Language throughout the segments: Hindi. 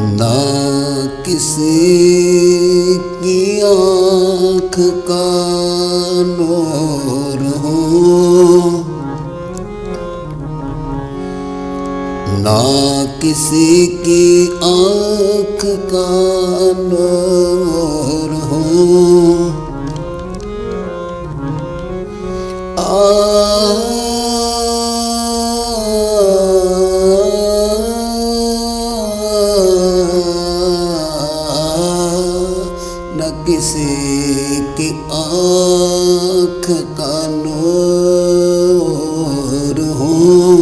ना किसी की आँख का नूर हूँ, ना किसी की आँख का नूर हूँ। न किसी की आँख का नूर हूँ।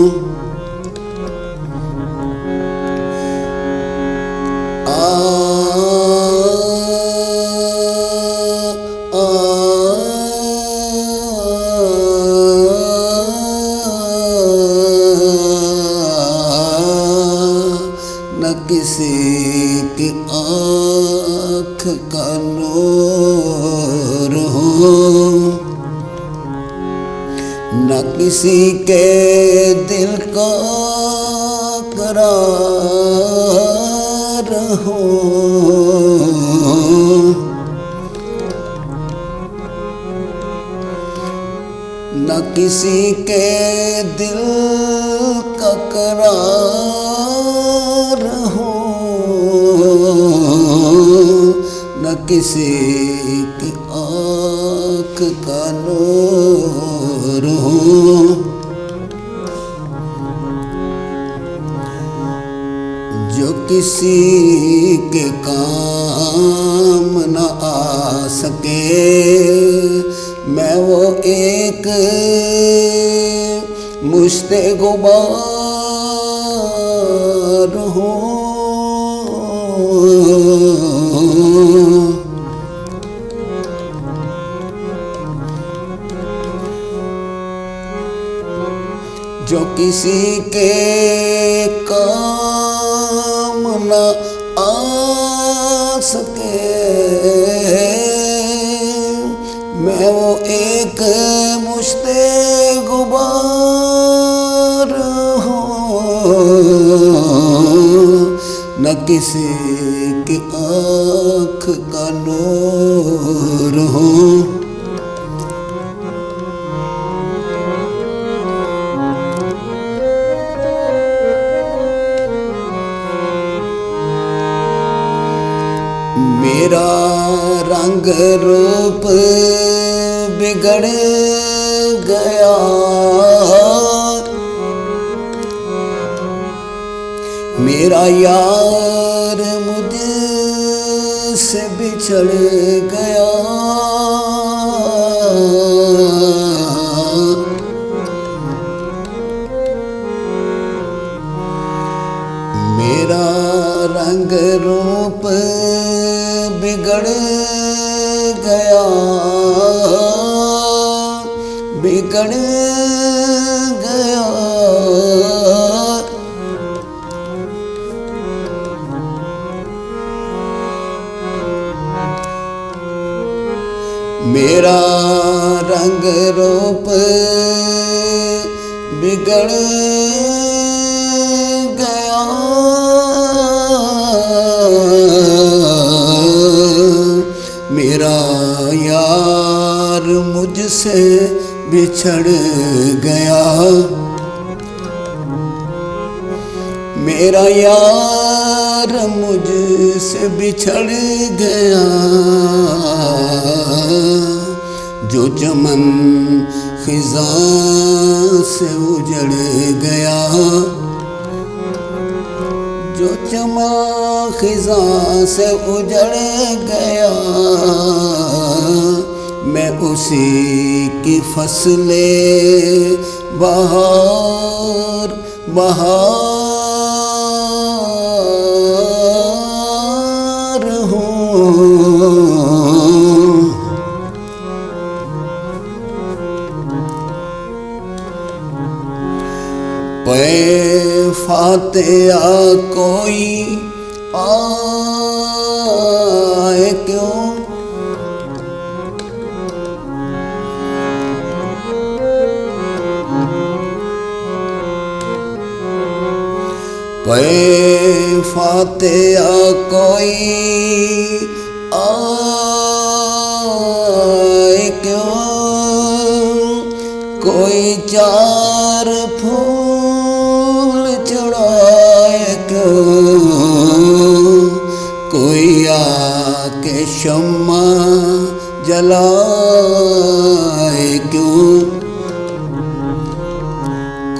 न किसी की आँख का नूर हूँ, न किसी के दिल का करार हूँ। न किसी के दिल का करार हूँ, न किसी की आँख का नूर हूँ। जो किसी के काम न आ सके, मैं वो एक मुश्ते गुबार हूँ। जो किसी के काम न आ सके, मैं वो एक मुश्ते गुबार हूँ। न किसी की आँख का नूर हूँ। मेरा रंग रूप बिगड़ गया, मेरा यार मुझसे बिछड़ गया। मेरा रंग रूप बिगड़ गया, बिगड़ गया। मेरा रंग रूप बिगड़ गया, मेरा यार मुझसे बिछड़ गया। मेरा यार यार मुझसे बिछड़ गया, जो चमन खिज़ां से उजड़ गया, जो चमन खिज़ां से उजड़ गया, मैं उसी की फसले बहार बहार हूँ। पे फातिहा कोई आए क्यों, पे फातिहा कोई आए क्यों, कोई चार फूल चढ़ाए क्यों, कोई आके शम्मा जलाए क्यों,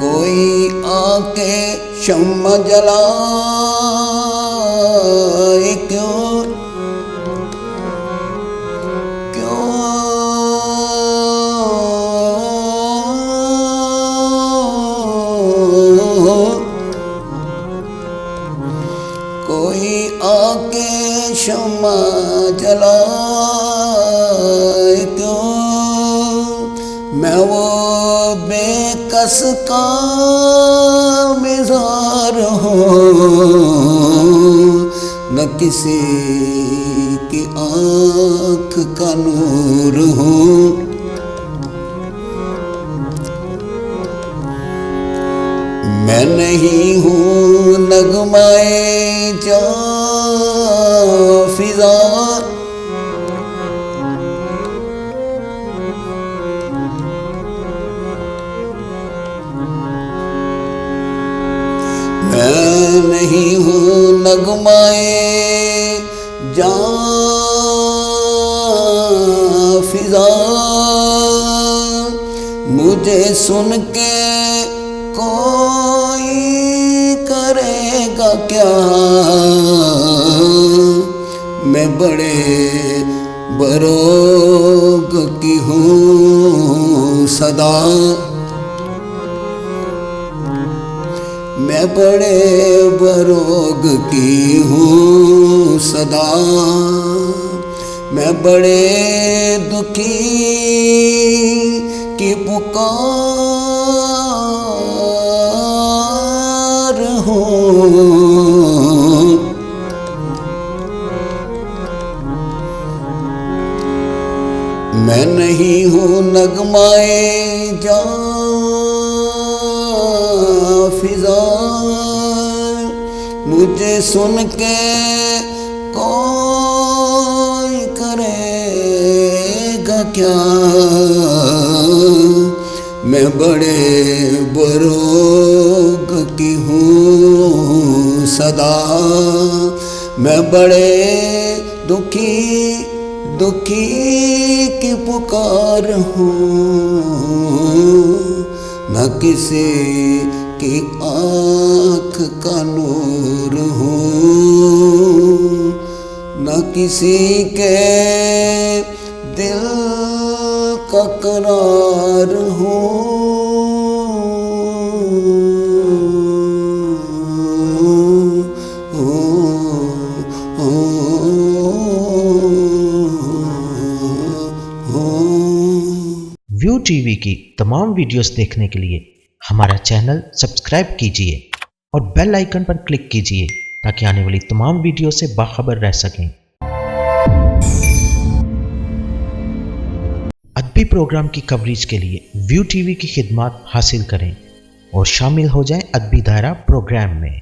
कोई आके शम्मा जलाए क्यों, कोई आके शम्मा जलाए क्यों। मैं वो बेकस का मिज़ार हूँ, न किसी की आँख का नूर हूँ। मैं नहीं हूँ नगमाए जाफिज़ा, मैं नहीं हूँ नगमाए जाफिज़ा, मुझे सुन के कोई करेगा क्या, मैं बड़े बरोग की हूँ सदा, मैं बड़े बरोग की हूँ सदा, मैं बड़े दुखी की पुकार हूँ। मैं नहीं हूँ नगमाए जाफिज़ा, मुझे सुन के कोई करेगा क्या, मैं बड़े बरोग की हूँ सदा, मैं बड़े दुखी दुखी की पुकार हूँ, न किसी की आँख का नूर हूँ, न किसी के दिल का करार हूँ। व्यू टीवी की तमाम वीडियोस देखने के लिए हमारा चैनल सब्सक्राइब कीजिए और बेल आइकन पर क्लिक कीजिए ताकि आने वाली तमाम वीडियो से बाखबर रह सकें। अदबी प्रोग्राम की कवरेज के लिए व्यू टीवी की खिदमत हासिल करें और शामिल हो जाएं अदबी दायरा प्रोग्राम में।